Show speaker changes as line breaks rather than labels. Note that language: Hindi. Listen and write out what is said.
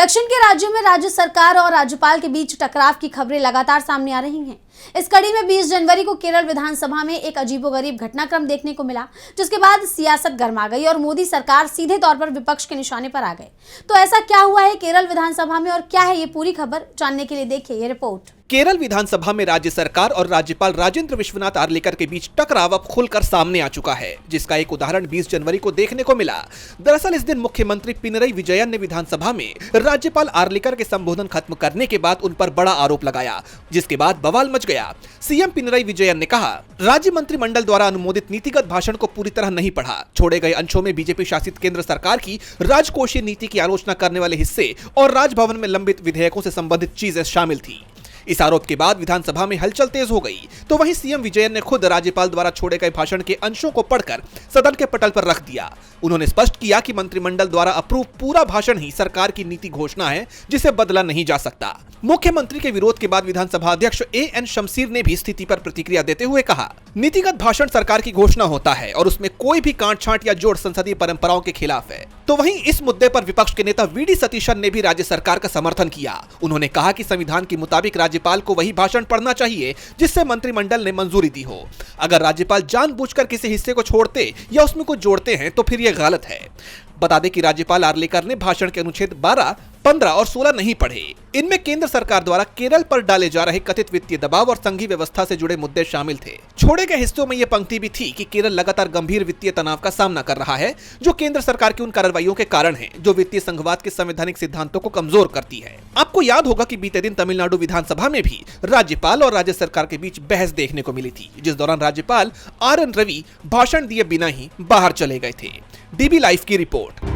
दक्षिण के राज्यों में राज्य सरकार और राज्यपाल के बीच टकराव की खबरें लगातार सामने आ रही हैं। इस कड़ी में 20 जनवरी को केरल विधानसभा में एक अजीबोगरीब घटनाक्रम देखने को मिला, जिसके बाद सियासत गर्मा गई और मोदी सरकार सीधे तौर पर विपक्ष के निशाने पर आ गए। तो ऐसा क्या हुआ है केरल विधानसभा में और क्या है ये पूरी खबर, जानने के लिए देखिए ये रिपोर्ट।
केरल विधानसभा में राज्य सरकार और राज्यपाल राजेंद्र विश्वनाथ आर्लेकर के बीच टकराव अब खुलकर सामने आ चुका है, जिसका एक उदाहरण 20 जनवरी को देखने को मिला। दरअसल इस दिन मुख्यमंत्री पिनरई विजयन ने विधानसभा में राज्यपाल आर्लेकर के संबोधन खत्म करने के बाद उन पर बड़ा आरोप लगाया, जिसके बाद बवाल मच गया। सीएम पिनरई विजयन ने कहा, राज्य मंत्रिमंडल द्वारा अनुमोदित नीतिगत भाषण को पूरी तरह नहीं पढ़ा। छोड़े गए अंशों में बीजेपी शासित केंद्र सरकार की राजकोषीय नीति की आलोचना करने वाले हिस्से और राजभवन में लंबित विधेयकों से संबंधित चीजें शामिल थी। इस आरोप के बाद विधानसभा में हलचल तेज हो गई। तो वहीं सीएम विजयन ने खुद राज्यपाल द्वारा छोड़े गए भाषण के अंशों को पढ़कर सदन के पटल पर रख दिया। उन्होंने स्पष्ट किया कि मंत्रिमंडल द्वारा अप्रूव पूरा भाषण ही सरकार की नीति घोषणा है, जिसे बदला नहीं जा सकता। मुख्यमंत्री के विरोध के बाद विधानसभा अध्यक्ष एएन शमसीर ने भी स्थिति पर प्रतिक्रिया देते हुए कहा, नीतिगत भाषण सरकार की घोषणा होता है और उसमें कोई भी कांट-छांट या जोड़ संसदीय परंपराओं के खिलाफ है। तो वहीं इस मुद्दे पर विपक्ष के नेता वीडी सतीशन ने भी राज्य सरकार का समर्थन किया। उन्होंने कहा कि संविधान के मुताबिक राज्यपाल को वही भाषण पढ़ना चाहिए जिससे मंत्रिमंडल ने मंजूरी दी हो। अगर राज्यपाल जानबूझकर किसी हिस्से को छोड़ते या उसमें कुछ जोड़ते हैं तो फिर यह गलत है। बता दें कि राज्यपाल आर्लेकर ने भाषण के अनुच्छेद 12, 15 और 16 नहीं पढ़े। इनमें केंद्र सरकार द्वारा केरल पर डाले जा रहे कथित वित्तीय दबाव और संघीय व्यवस्था से जुड़े मुद्दे शामिल थे। छोड़े गए हिस्सों में यह पंक्ति भी थी कि केरल लगातार गंभीर वित्तीय तनाव का सामना कर रहा है, जो केंद्र सरकार की उन कार्रवाइयों के कारण है जो वित्तीय संघवाद के संवैधानिक सिद्धांतों को कमजोर करती है। आपको याद होगा कि बीते दिन तमिलनाडु विधानसभा में भी राज्यपाल और राज्य सरकार के बीच बहस देखने को मिली थी, जिस दौरान राज्यपाल आर एन रवि भाषण दिए बिना ही बाहर चले गए थे। डीबी लाइव की रिपोर्ट।